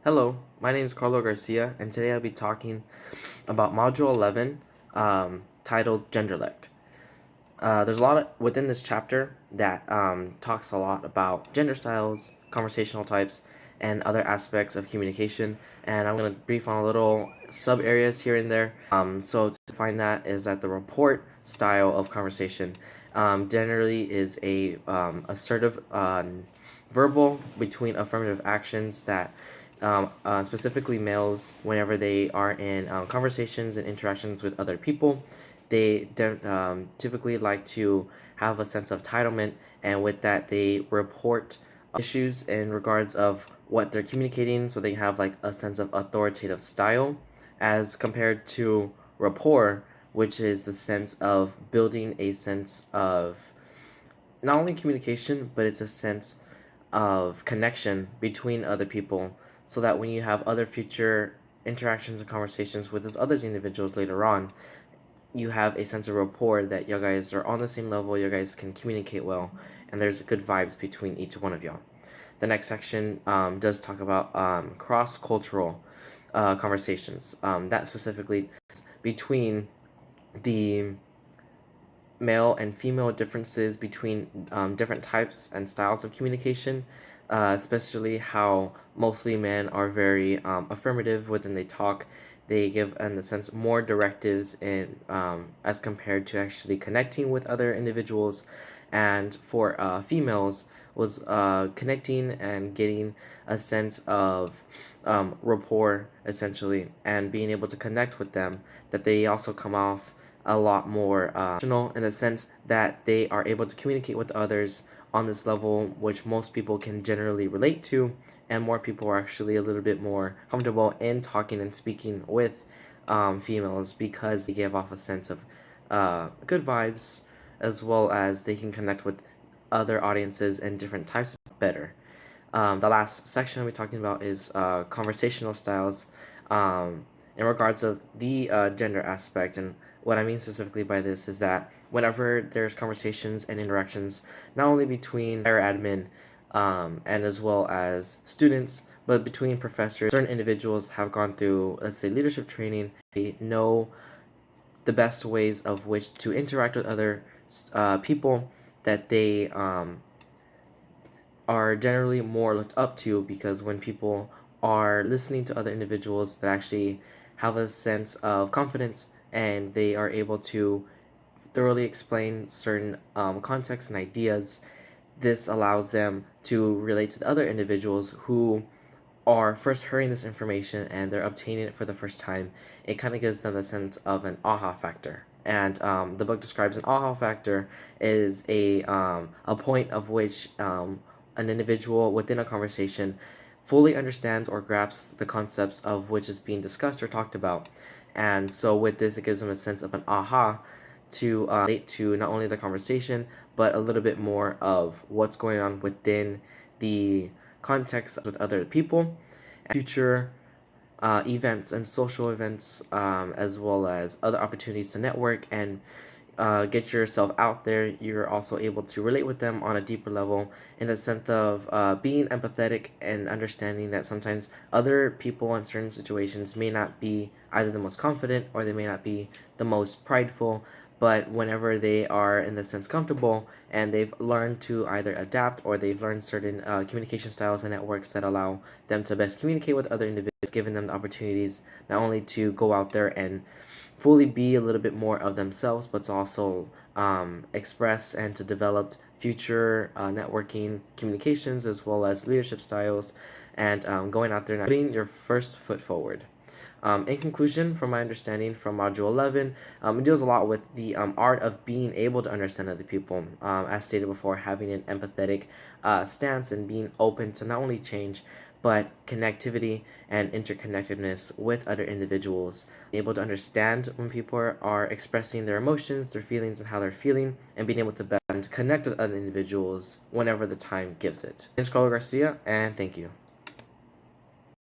Hello, my name is Carlo Garcia, and today I'll be talking about Module 11, titled Genderlect. There's a lot within this chapter that talks a lot about gender styles, conversational types, and other aspects of communication, and I'm going to brief on a little sub-areas here and there. So to define that is that the report style of conversation generally is a assertive verbal between affirmative actions that specifically males, whenever they are in conversations and interactions with other people, they typically like to have a sense of entitlement, and with that, they report issues in regards of what they're communicating, so they have like a sense of authoritative style, as compared to rapport, which is the sense of building a sense of not only communication, but it's a sense of connection between other people, so that when you have other future interactions and conversations with these other individuals later on, you have a sense of rapport that you guys are on the same level, you guys can communicate well, and there's good vibes between each one of y'all. The next section does talk about cross-cultural conversations. That specifically between the male and female differences between different types and styles of communication, especially how mostly men are very affirmative when they talk. They give, in the sense, more directives in as compared to actually connecting with other individuals. And for females, was connecting and getting a sense of rapport, essentially, and being able to connect with them, that they also come off a lot more emotional, in the sense that they are able to communicate with others on this level, which most people can generally relate to, and more people are actually a little bit more comfortable in talking and speaking with females, because they give off a sense of good vibes, as well as they can connect with other audiences and different types better. The last section I'll be talking about is conversational styles in regards of the gender aspect. And what I mean specifically by this is that whenever there's conversations and interactions, not only between higher admin and as well as students, but between professors, certain individuals have gone through, let's say, leadership training. They know the best ways of which to interact with other people, that they are generally more looked up to, because when people are listening to other individuals that actually have a sense of confidence, and they are able to thoroughly explain certain contexts and ideas, this allows them to relate to the other individuals who are first hearing this information and they're obtaining it for the first time. It kind of gives them a sense of an aha factor. And the book describes an aha factor is a point of which an individual within a conversation fully understands or grasps the concepts of which is being discussed or talked about. And so with this, it gives them a sense of an aha to relate to not only the conversation, but a little bit more of what's going on within the context with other people, and future events and social events, as well as other opportunities to network and get yourself out there. You're also able to relate with them on a deeper level, in the sense of being empathetic and understanding that sometimes other people in certain situations may not be either the most confident or they may not be the most prideful, but whenever they are in the sense comfortable and they've learned to either adapt, or they've learned certain communication styles and networks that allow them to best communicate with other individuals, giving them the opportunities not only to go out there and fully be a little bit more of themselves, but to also express and to develop future networking communications, as well as leadership styles, and going out there and putting your first foot forward. In conclusion, from my understanding from Module 11, it deals a lot with the art of being able to understand other people, as stated before, having an empathetic stance and being open to not only change, but connectivity and interconnectedness with other individuals, able to understand when people are expressing their emotions, their feelings, and how they're feeling, and being able to connect with other individuals whenever the time gives it. My name is Carlo Garcia, and thank you.